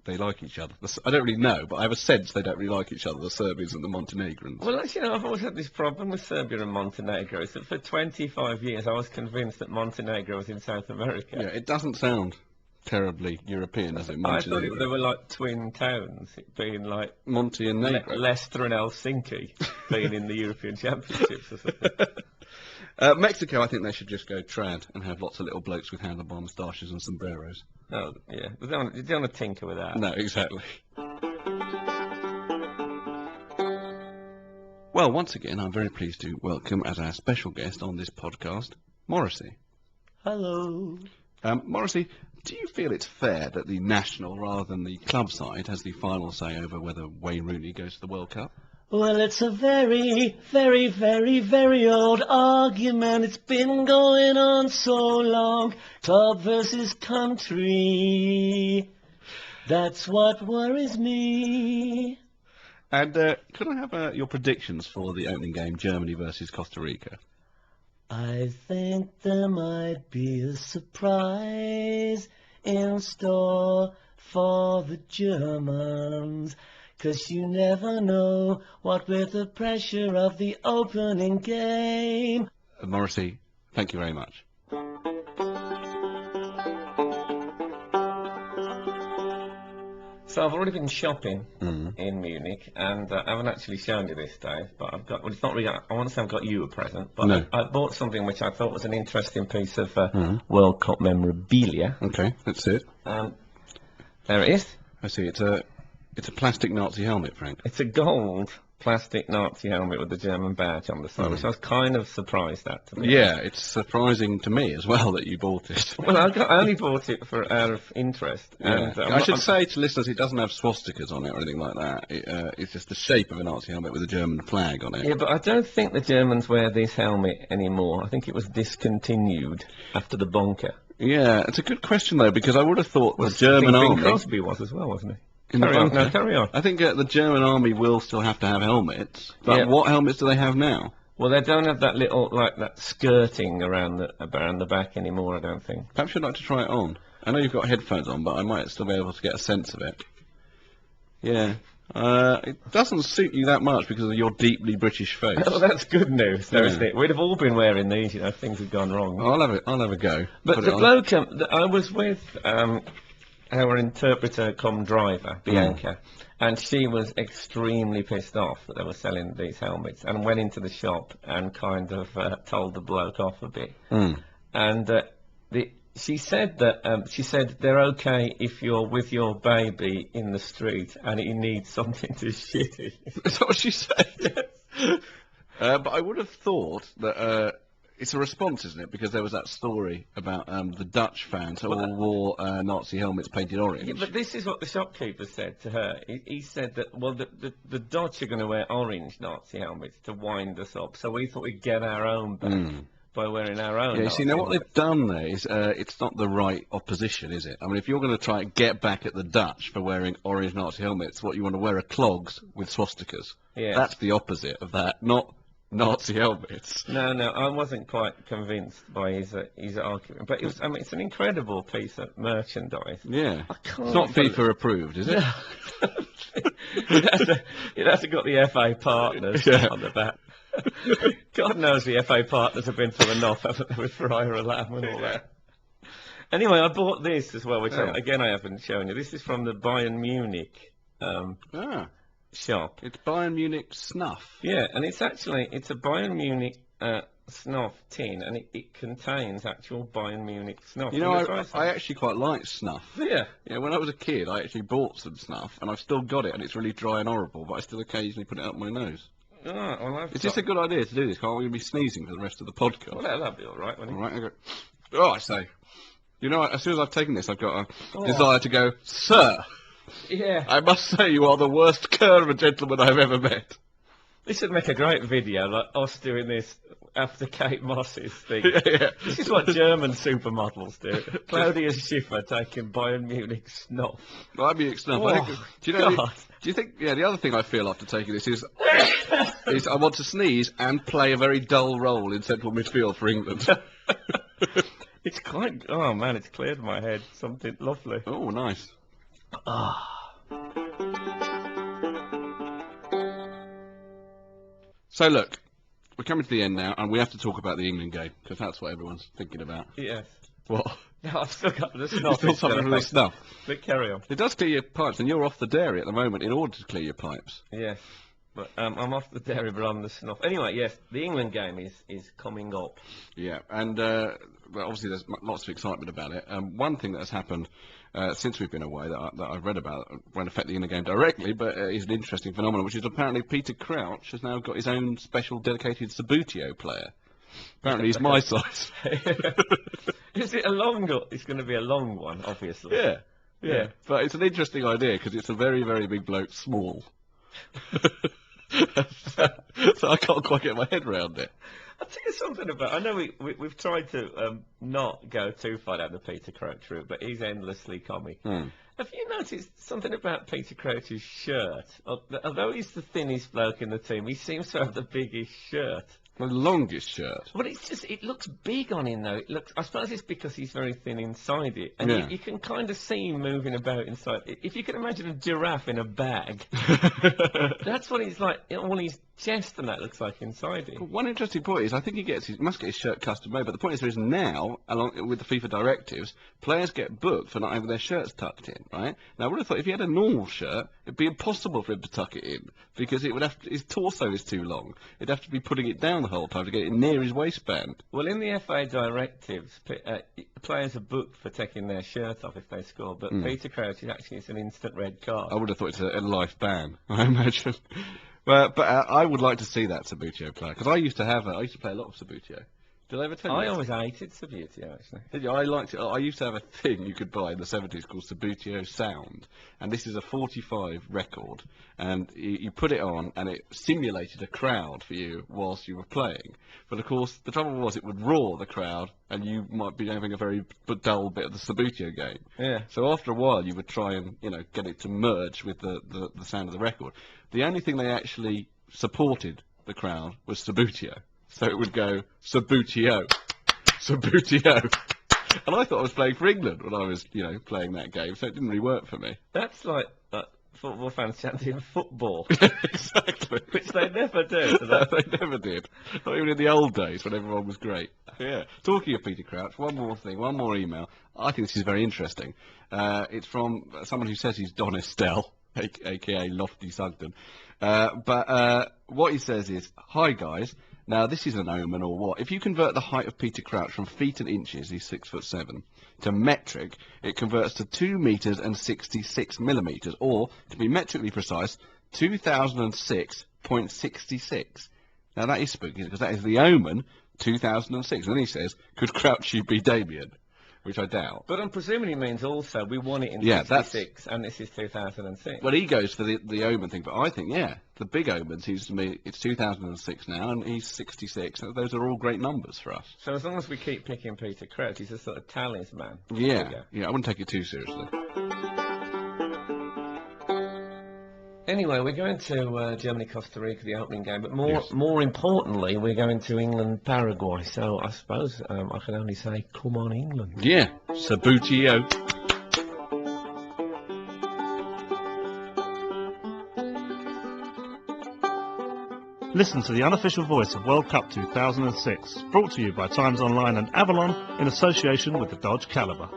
they like each other. I don't really know, but I have a sense they don't really like each other, the Serbians and the Montenegrins. Well, actually, I've always had this problem with Serbia and Montenegro. Is that for 25 years I was convinced that Montenegro was in South America. Yeah, it doesn't sound terribly European, does it? I thought Montenegro. they were like twin towns, it being like Monty and Negro. Leicester and Helsinki being in the European Championships or something. Mexico, I think they should just go trad and have lots of little blokes with handlebar moustaches and sombreros. Oh, yeah. You don't want to tinker with that. No, exactly. Well, once again, I'm very pleased to welcome as our special guest on this podcast, Morrissey. Hello. Morrissey, do you feel it's fair that the national rather than the club side has the final say over whether Wayne Rooney goes to the World Cup? Well, it's a very, very, very, very old argument. It's been going on so long. Club versus country. That's what worries me. And could I have your predictions for the opening game, Germany versus Costa Rica? I think there might be a surprise in store for the Germans. 'Cause you never know what with the pressure of the opening game. Morrissey, thank you very much. So I've already been shopping in Munich, and I haven't actually shown you this, Dave, but I've got, well, it's not really, I want to say I've got you a present, but No. I bought something which I thought was an interesting piece of World Cup memorabilia. Okay, that's it. There it is. I see, it's a plastic Nazi helmet, Frank. It's a gold plastic Nazi helmet with the German badge on the side, which I was kind of surprised at. To be Yeah, it's surprising to me as well that you bought it. Well, I only bought it out of interest. Yeah. And I should say to listeners, it doesn't have swastikas on it or anything like that. It's just the shape of a Nazi helmet with a German flag on it. Yeah, but I don't think the Germans wear this helmet anymore. I think it was discontinued after the bunker. Yeah, it's a good question though, because I would have thought the I German think Bing army. Crosby was as well, wasn't he? In the Carry on, bunker. no, carry on. I think the German army will still have to have helmets, but Yeah. what helmets do they have now? Well, they don't have that little, like, that skirting around the back anymore, I don't think. Perhaps you'd like to try it on. I know you've got headphones on, but I might still be able to get a sense of it. Yeah. It doesn't suit you that much because of your deeply British face. Oh, that's good news, though, Yeah. isn't it? We'd have all been wearing these, you know, if things had gone wrong. I'll have a go. But Put the it on. bloke, that I was with our interpreter cum driver, Bianca, and she was extremely pissed off that they were selling these helmets, and went into the shop and kind of told the bloke off a bit. And she said that they're okay if you're with your baby in the street and he needs something to shit in. Is that what she said? But I would have thought that it's a response, isn't it? Because there was that story about the Dutch fans who all wore Nazi helmets painted orange. Yeah, but this is what the shopkeeper said to her. He said that, well, the Dutch are going to wear orange Nazi helmets to wind us up, so we thought we'd get our own back by wearing our own. Yeah, you Nazi see, now what helmets. they've done there is it's not the right opposition, is it? I mean, if you're going to try and get back at the Dutch for wearing orange Nazi helmets, what you want to wear are clogs with swastikas. Yeah. That's the opposite of that, not Nazi helmets. No, I wasn't quite convinced by his argument, but it was. I mean, it's an incredible piece of merchandise. Yeah. I can't It's not FIFA approved, is it? It has got the FA partners on the back. God knows the FA partners have been through enough, haven't they, with Ferreira Lam and all that. Anyway, I bought this as well, which again I haven't shown you. This is from the Bayern Munich shop. It's Bayern Munich snuff. Yeah, and it's a Bayern Munich snuff tin, and it contains actual Bayern Munich snuff. You know, I actually quite like snuff. Yeah. Yeah, when I was a kid, I actually bought some snuff, and I've still got it, and it's really dry and horrible, but I still occasionally put it up my nose. Oh, well, Is this a good idea to do this? Can't we be sneezing for the rest of the podcast? Well, that'll be all right, won't it? All right, okay. Oh, I say. You know, as soon as I've taken this, I've got a desire to go, Sir, Yeah. I must say you are the worst cur of a gentleman I've ever met. This would make a great video, like us doing this after Kate Moss's thing. Yeah. This is what German supermodels do. Claudia Schiffer taking Bayern Munich snuff. Bayern Munich snuff. Oh, I think, do you know? God. Do you think? Yeah. The other thing I feel after taking this is I want to sneeze and play a very dull role in central midfield for England. It's quite. Oh man, it's cleared my head. Something lovely. Oh, nice. Ah. So look, we're coming to the end now, and we have to talk about the England game because that's what everyone's thinking about. Yes. What? No, I've still got the You snuff. still suffering from the snuff. But carry on. It does clear your pipes, and you're off the dairy at the moment in order to clear your pipes. Yes. But I'm off the dairy, but I'm the snuff. Anyway, yes, the England game is coming up. Yeah, and well, obviously there's lots of excitement about it. One thing that has happened since we've been away that I've read about won't affect the England game directly, but is an interesting phenomenon, which is apparently Peter Crouch has now got his own special dedicated Sabutio player. Apparently he's my size. Is it a long? It's going to be a long one, obviously. Yeah. But it's an interesting idea because it's a very, very big bloke, small. So I can't quite get my head around it. I'll tell you something about. I know we've tried to not go too far down the Peter Crouch route, but he's endlessly comic. Have you noticed something about Peter Crouch's shirt? Although he's the thinnest bloke in the team, he seems to have the biggest shirt. The longest shirt. Well, it looks big on him though. I suppose it's because he's very thin inside it, and Yeah. you can kind of see him moving about inside. If you can imagine a giraffe in a bag, that's what he's like. All his chest and that looks like inside it. One interesting point is I think he must get his shirt custom made, but the point is now, along with the FIFA directives, players get booked for not having their shirts tucked in, right? Now I would have thought if he had a normal shirt, it'd be impossible for him to tuck it in because it would have his torso is too long. He'd have to be putting it down the whole time to get it near his waistband. Well, in the FA directives, players are booked for taking their shirt off if they score, but Peter Crouch it's an instant red card. I would have thought it's a life ban, I imagine. But I would like to see that Sabutio player because I used to play a lot of Sabutio. Did I ever tell you? I that? always hated Sabutio, actually. Did you? I liked it. I used to have a thing you could buy in the 70s called Sabutio Sound, and this is a 45 record, and you put it on, and it simulated a crowd for you whilst you were playing. But of course, the trouble was it would roar the crowd, and you might be having a very dull bit of the Sabutio game. Yeah. So after a while, you would try and get it to merge with the sound of the record. The only thing they actually supported the crowd was Sabutio. So it would go, Sabutio, Sabutio. And I thought I was playing for England when I was, playing that game, so it didn't really work for me. That's like football fans chanting football. Exactly. Which they never do. No, they never did. Not even in the old days when everyone was great. Yeah. Talking of Peter Crouch, one more email. I think this is very interesting. It's from someone who says he's Don Estelle, a.k.a. Lofty Sugden. But what he says is, "Hi guys, now this is an omen or what? If you convert the height of Peter Crouch from feet and inches, he's 6'7", to metric, it converts to 2 meters and 66 millimeters, or to be metrically precise, 2006.66. Now that is spooky because that is the omen 2006. And then he says, "Could Crouchy be Damien?" Which I doubt. But I'm presuming he means also we won it in Yeah, 66 and this is 2006. Well, he goes for the omen thing, but I think, the big omen seems to me it's 2006 now, and he's 66. So those are all great numbers for us. So as long as we keep picking Peter Crouch, he's a sort of talisman. Yeah, I wouldn't take it too seriously. Anyway, we're going to Germany-Costa Rica, the opening game, but more importantly, we're going to England-Paraguay. So I suppose I can only say, come on, England. Yeah, Sabutio. Listen to the unofficial voice of World Cup 2006, brought to you by Times Online and Avalon in association with the Dodge Caliber.